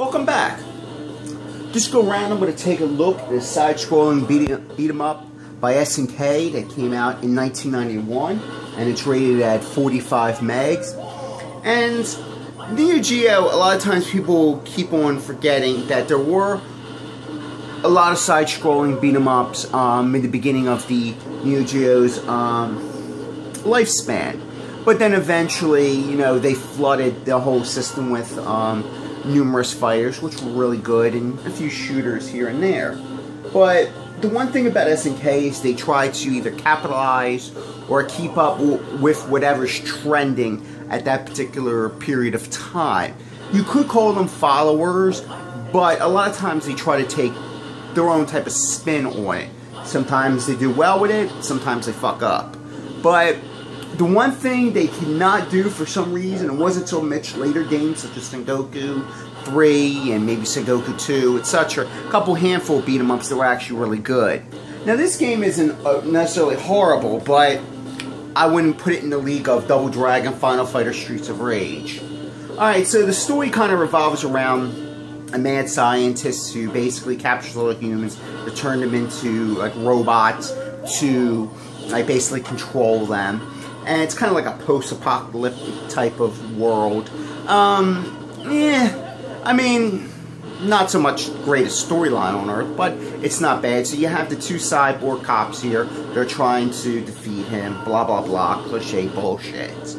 Welcome back. This go round, I'm going to take a look at a side-scrolling beat 'em up by SNK that came out in 1991, and it's rated at 45 megs. And Neo Geo, a lot of times people keep on forgetting that there were a lot of side-scrolling beat 'em ups in the beginning of the Neo Geo's lifespan. But then eventually, you know, they flooded the whole system with numerous fighters, which were really good, and a few shooters here and there. But the one thing about SNK is they try to either capitalize or keep up with whatever's trending at that particular period of time. You could call them followers, but a lot of times they try to take their own type of spin on it. Sometimes they do well with it, sometimes they fuck up. But the one thing they cannot do for some reason, it wasn't until much later games such as Sengoku 3 and maybe Sengoku 2, etc., a couple handful of beat 'em ups that were actually really good. Now this game isn't necessarily horrible, but I wouldn't put it in the league of Double Dragon, Final Fighter, Streets of Rage. Alright, so the story kind of revolves around a mad scientist who basically captures all the humans to turn them into like robots to like basically control them. And it's kind of like a post-apocalyptic type of world. I mean, not so much greatest storyline on Earth, but it's not bad. So you have the two cyborg cops here. They're trying to defeat him. Blah, blah, blah. Cliche bullshit.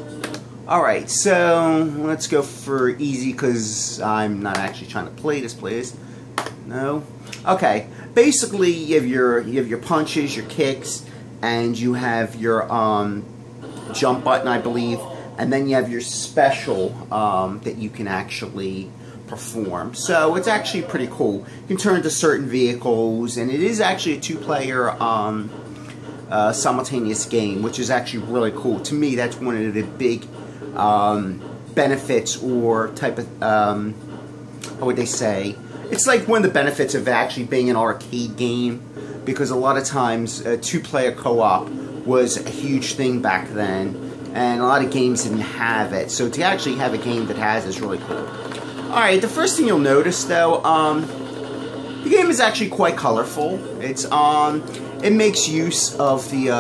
Alright, so let's go for easy because I'm not actually trying to play this. No? Okay. Basically, you have your punches, your kicks, and you have your jump button, I believe, and then you have your special that you can actually perform. So it's actually pretty cool. You can turn to certain vehicles, and it is actually a two-player simultaneous game, which is actually really cool. To me, that's one of the big benefits or type of, what would they say? It's like one of the benefits of actually being an arcade game, because a lot of times two-player co-op was a huge thing back then, and a lot of games didn't have it. So to actually have a game that has it is really cool. Alright, the first thing you'll notice though, the game is actually quite colorful. It's it makes use of the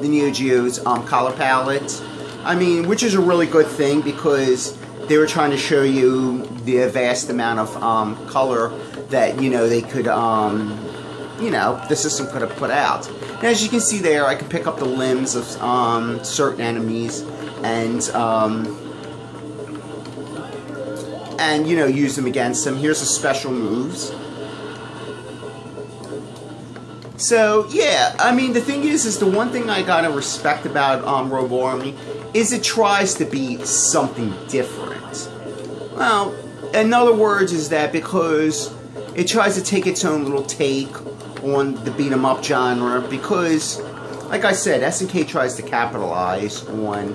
Neo Geo's color palette. I mean, which is a really good thing because they were trying to show you the vast amount of color that, you know, they could the system could have put out. Now, as you can see there, I can pick up the limbs of certain enemies and you know, use them against them. Here's the special moves. So yeah, I mean, the thing is the one thing I gotta respect about Robo Army is it tries to be something different. Well, in other words, is that because it tries to take its own little take on the beat 'em up genre, because like I said, SNK tries to capitalize on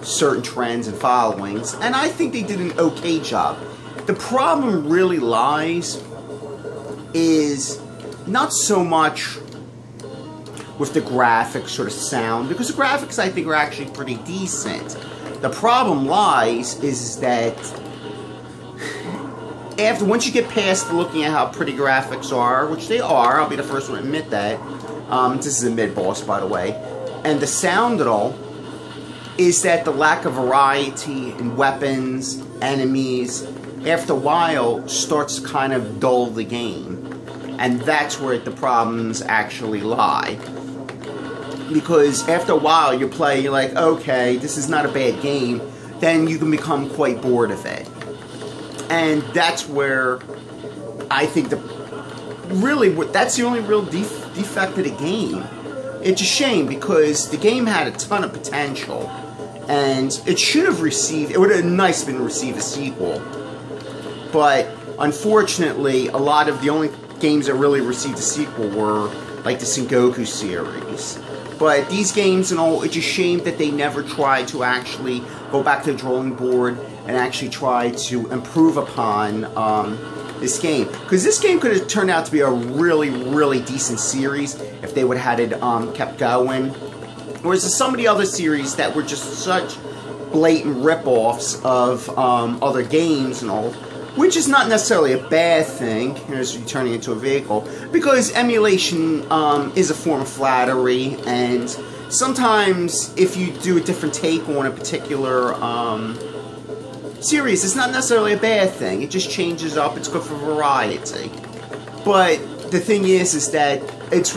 certain trends and followings, and I think they did an okay job. The problem really lies is not so much with the graphics or the sound, because the graphics I think are actually pretty decent. The problem lies is that once you get past looking at how pretty graphics are, which they are, I'll be the first one to admit that. This is a mid-boss, by the way. And the sound at all is that the lack of variety in weapons, enemies, after a while starts to kind of dull the game. And that's where the problems actually lie. Because after a while you play, you're like, okay, this is not a bad game. Then you can become quite bored of it. And that's where I think that's the only real defect of the game. It's a shame because the game had a ton of potential, and it should have received, it would have been nice to receive a sequel. But unfortunately, a lot of the only games that really received a sequel were like the Sengoku series. But these games and all, it's a shame that they never tried to actually go back to the drawing board and actually try to improve upon this game. Because this game could have turned out to be a really, really decent series if they would have had it kept going. Whereas some of the other series that were just such blatant rip-offs of other games and all, which is not necessarily a bad thing, as you turning into a vehicle, because emulation is a form of flattery, and sometimes if you do a different take on a particular series, it's not necessarily a bad thing. It just changes up. It's good for variety. But the thing is that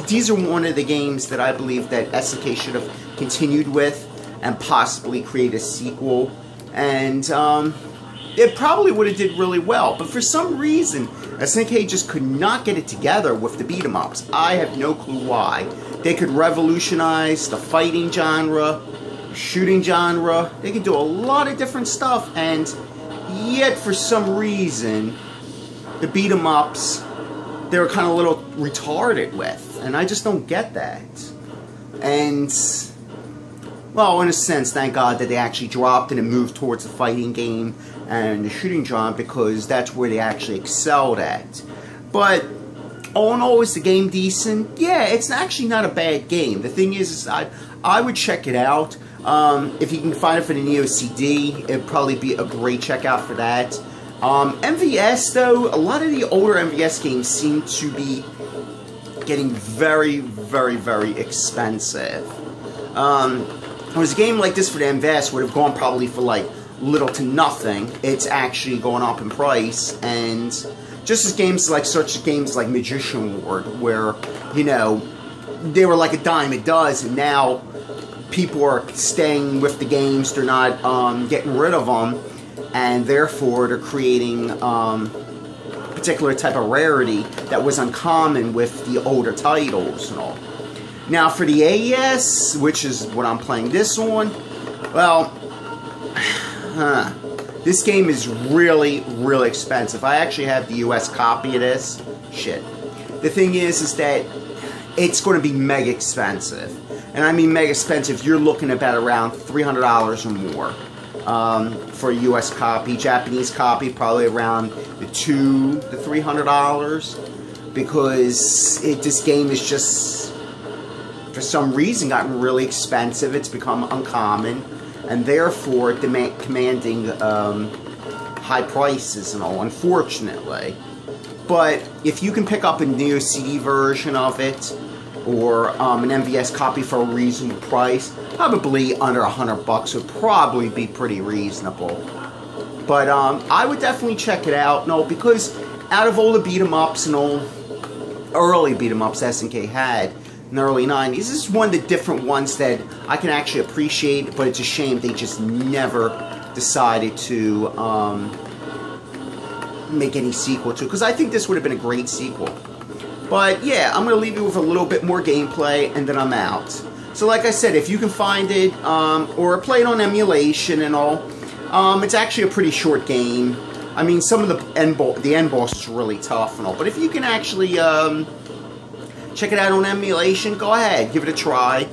these are one of the games that I believe that SNK should have continued with and possibly create a sequel. And it probably would have did really well. But for some reason, SNK just could not get it together with the beat-em-ups. I have no clue why. They could revolutionize the fighting genre, shooting genre. They could do a lot of different stuff, and yet for some reason, the beat-em-ups, they were kind of a little retarded with, and I just don't get that. And, well, in a sense, thank God that they actually dropped it and moved towards the fighting game and the shooting genre, because that's where they actually excelled at. But all in all, is the game decent? Yeah, it's actually not a bad game. The thing is I would check it out. If you can find it for the Neo CD, it'd probably be a great checkout for that. MVS, though, a lot of the older MVS games seem to be getting very, very, very expensive. Whereas a game like this for the MVS would have gone probably for like little to nothing. It's actually going up in price, and just as such games like Magician Ward, where, you know, they were like a dime a dozen, now people are staying with the games, they're not getting rid of them, and therefore they're creating a particular type of rarity that was uncommon with the older titles and all. Now for the AES, which is what I'm playing this on, well, this game is really, really expensive. I actually have the US copy of this. Shit. The thing is that it's going to be mega expensive. And I mean mega expensive, you're looking about around $300 or more for a US copy. Japanese copy, probably around the $200 to $300, because this game is just, for some reason, gotten really expensive. It's become uncommon, and therefore commanding high prices and all, unfortunately. But if you can pick up a Neo CD version of it, or an MVS copy for a reasonable price, probably under $100 would probably be pretty reasonable. But I would definitely check it out, because out of all the beat-em-ups and all early beat-em-ups SNK had in the early 90s, this is one of the different ones that I can actually appreciate, but it's a shame they just never decided to make any sequel to, because I think this would have been a great sequel. But yeah, I'm going to leave you with a little bit more gameplay, and then I'm out. So like I said, if you can find it, or play it on emulation and all, it's actually a pretty short game. I mean, some of the end boss is really tough and all, but if you can actually check it out on emulation, go ahead, give it a try.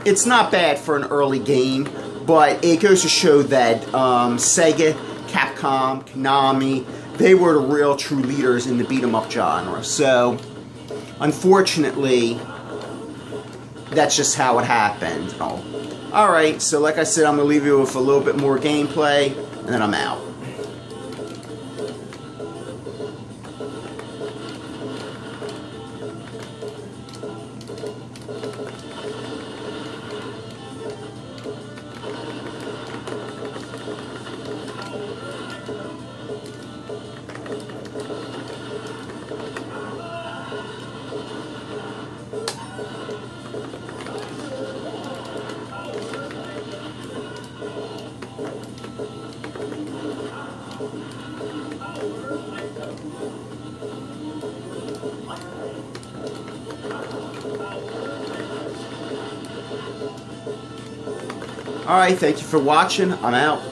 It's not bad for an early game, but it goes to show that Sega, Capcom, Konami, they were the real true leaders in the beat-em-up genre. So, unfortunately, that's just how it happened. Alright, so like I said, I'm going to leave you with a little bit more gameplay, and then I'm out. Alright, thank you for watching. I'm out.